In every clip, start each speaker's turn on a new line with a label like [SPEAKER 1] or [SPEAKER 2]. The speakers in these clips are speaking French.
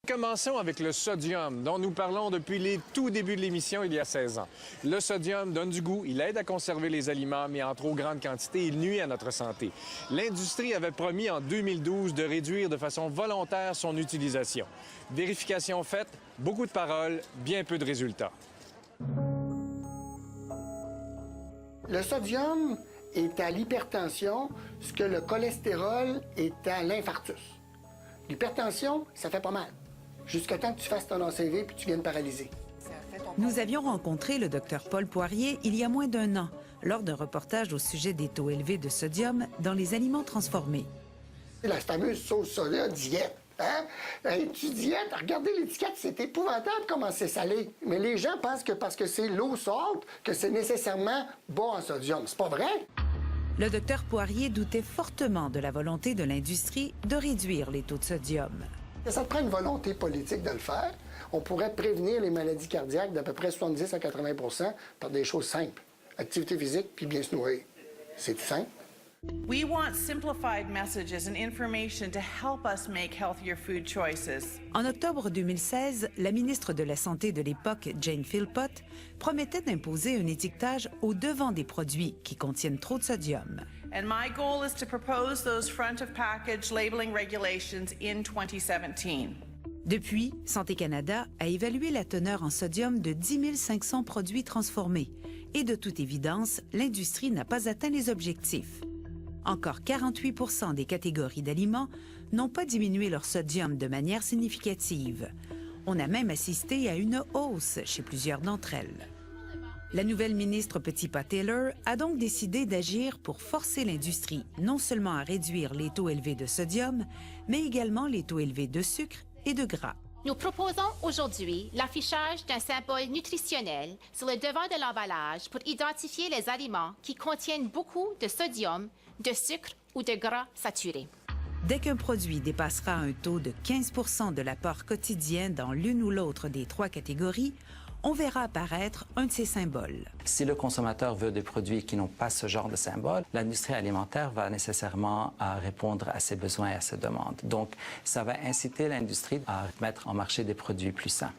[SPEAKER 1] Commençons avec le sodium, dont nous parlons depuis les tout débuts de l'émission il y a 16 ans. Le sodium donne du goût, il aide à conserver les aliments, mais en trop grande quantité, il nuit à notre santé. L'industrie avait promis en 2012 de réduire de façon volontaire son utilisation. Vérification faite, beaucoup de paroles, bien peu de résultats.
[SPEAKER 2] Le sodium est à l'hypertension ce que le cholestérol est à l'infarctus. L'hypertension, ça fait pas mal. Jusqu'à temps que tu fasses ton ACV puis tu viennes paralyser.
[SPEAKER 3] Nous avions rencontré le Dr Paul Poirier il y a moins d'1 an, lors d'un reportage au sujet des taux élevés de sodium dans les aliments transformés.
[SPEAKER 2] La fameuse sauce soda diète. Hein? Tu diètes, regardez l'étiquette, c'est épouvantable comment c'est salé. Mais les gens pensent que parce que c'est l'eau salt, que c'est nécessairement bas en sodium. C'est pas vrai.
[SPEAKER 3] Le Dr Poirier doutait fortement de la volonté de l'industrie de réduire les taux de sodium.
[SPEAKER 2] Ça te prend une volonté politique de le faire. On pourrait prévenir les maladies cardiaques d'à peu près 70 à 80 % par des choses simples. Activité physique puis bien se nourrir. C'est tout simple.
[SPEAKER 4] We want simplified messages and information to help us make healthier food choices.
[SPEAKER 3] En octobre 2016, la ministre de la Santé de l'époque, Jane Philpott, promettait d'imposer un étiquetage au devant des produits qui contiennent trop de sodium.
[SPEAKER 4] And my goal is to propose those front-of-package labeling regulations in 2017.
[SPEAKER 3] Depuis, Santé Canada a évalué la teneur en sodium de 10 500 produits transformés. Et de toute évidence, l'industrie n'a pas atteint les objectifs. Encore 48 % des catégories d'aliments n'ont pas diminué leur sodium de manière significative. On a même assisté à une hausse chez plusieurs d'entre elles. La nouvelle ministre Petitpas-Taylor a donc décidé d'agir pour forcer l'industrie non seulement à réduire les taux élevés de sodium, mais également les taux élevés de sucre et de gras.
[SPEAKER 5] Nous proposons aujourd'hui l'affichage d'un symbole nutritionnel sur le devant de l'emballage pour identifier les aliments qui contiennent beaucoup de sodium, de sucre ou de gras saturés.
[SPEAKER 3] Dès qu'un produit dépassera un taux de 15 % de l'apport quotidien dans l'une ou l'autre des 3 catégories, on verra apparaître un de ces symboles.
[SPEAKER 6] Si le consommateur veut des produits qui n'ont pas ce genre de symbole, l'industrie alimentaire va nécessairement répondre à ses besoins et à ses demandes. Donc, ça va inciter l'industrie à mettre en marché des produits plus sains.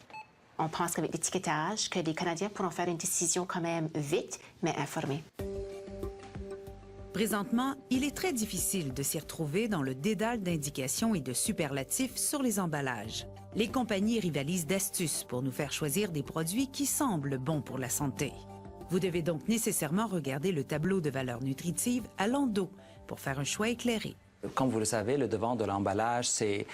[SPEAKER 5] On pense qu'avec l'étiquetage, que les Canadiens pourront faire une décision quand même vite, mais informée.
[SPEAKER 3] Présentement, il est très difficile de s'y retrouver dans le dédale d'indications et de superlatifs sur les emballages. Les compagnies rivalisent d'astuces pour nous faire choisir des produits qui semblent bons pour la santé. Vous devez donc nécessairement regarder le tableau de valeur nutritive à l'endos pour faire un choix éclairé.
[SPEAKER 6] Comme vous le savez, le devant de l'emballage, c'est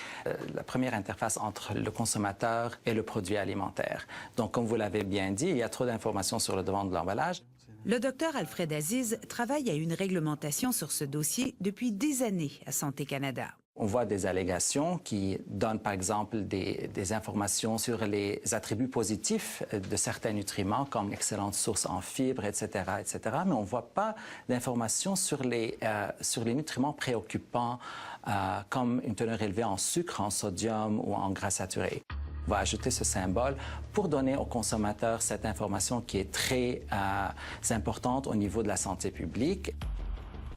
[SPEAKER 6] la première interface entre le consommateur et le produit alimentaire. Donc, comme vous l'avez bien dit, il y a trop d'informations sur le devant de l'emballage.
[SPEAKER 3] Le docteur Alfred Aziz travaille à une réglementation sur ce dossier depuis des années à Santé Canada.
[SPEAKER 6] On voit des allégations qui donnent, par exemple, des informations sur les attributs positifs de certains nutriments, comme excellente source en fibres, etc., etc. Mais on ne voit pas d'informations sur les nutriments préoccupants, comme une teneur élevée en sucre, en sodium ou en gras saturés. On va ajouter ce symbole pour donner aux consommateurs cette information qui est très importante au niveau de la santé publique.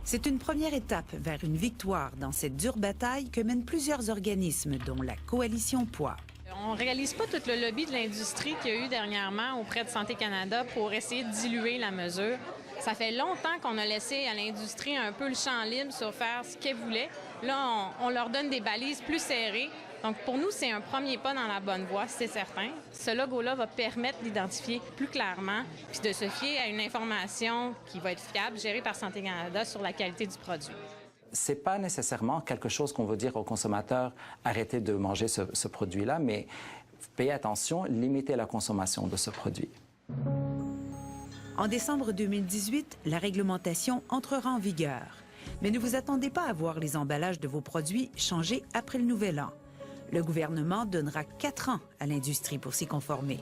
[SPEAKER 3] C'est une première étape vers une victoire dans cette dure bataille que mènent plusieurs organismes, dont la Coalition Poids.
[SPEAKER 7] On ne réalise pas tout le lobby de l'industrie qu'il y a eu dernièrement auprès de Santé Canada pour essayer de diluer la mesure. Ça fait longtemps qu'on a laissé à l'industrie un peu le champ libre sur faire ce qu'elle voulait. Là, on leur donne des balises plus serrées. Donc, pour nous, c'est un premier pas dans la bonne voie, c'est certain. Ce logo-là va permettre d'identifier plus clairement puis de se fier à une information qui va être fiable, gérée par Santé Canada sur la qualité du produit.
[SPEAKER 6] Ce n'est pas nécessairement quelque chose qu'on veut dire aux consommateurs, arrêtez de manger ce produit-là, mais payez attention, limitez la consommation de ce produit.
[SPEAKER 3] En décembre 2018, la réglementation entrera en vigueur. Mais ne vous attendez pas à voir les emballages de vos produits changer après le Nouvel An. Le gouvernement donnera 4 ans à l'industrie pour s'y conformer.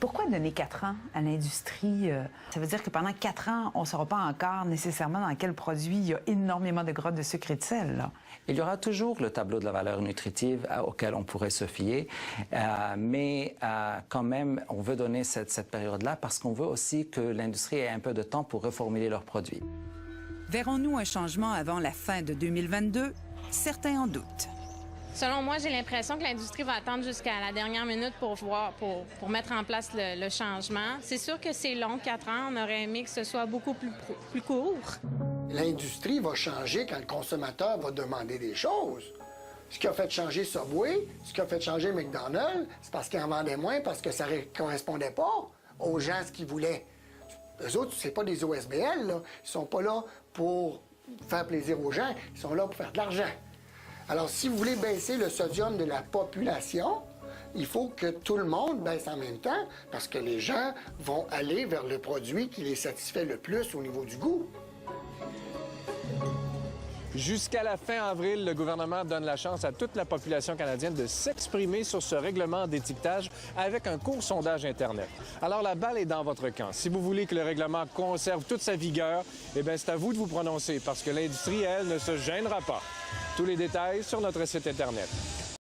[SPEAKER 8] Pourquoi donner 4 ans à l'industrie? Ça veut dire que pendant 4 ans, on ne saura pas encore nécessairement dans quel produit il y a énormément de gras, de sucre et de sel, là.
[SPEAKER 6] Il y aura toujours le tableau de la valeur nutritive auquel on pourrait se fier, mais quand même, on veut donner cette période-là parce qu'on veut aussi que l'industrie ait un peu de temps pour reformuler leurs produits.
[SPEAKER 3] Verrons-nous un changement avant la fin de 2022? Certains en doutent.
[SPEAKER 7] Selon moi, j'ai l'impression que l'industrie va attendre jusqu'à la dernière minute pour mettre en place le changement. C'est sûr que c'est long, 4 ans. On aurait aimé que ce soit beaucoup plus court.
[SPEAKER 2] L'industrie va changer quand le consommateur va demander des choses. Ce qui a fait changer Subway, ce qui a fait changer McDonald's, c'est parce qu'ils en vendaient moins, parce que ça ne correspondait pas aux gens ce qu'ils voulaient. Eux autres, c'est pas des OSBL, là. Ils sont pas là pour faire plaisir aux gens, ils sont là pour faire de l'argent. Alors, si vous voulez baisser le sodium de la population, il faut que tout le monde baisse en même temps, parce que les gens vont aller vers le produit qui les satisfait le plus au niveau du goût.
[SPEAKER 1] Jusqu'à la fin avril, le gouvernement donne la chance à toute la population canadienne de s'exprimer sur ce règlement d'étiquetage avec un court sondage Internet. Alors, la balle est dans votre camp. Si vous voulez que le règlement conserve toute sa vigueur, eh bien, c'est à vous de vous prononcer, parce que l'industrie, elle, ne se gênera pas. Tous les détails sur notre site Internet.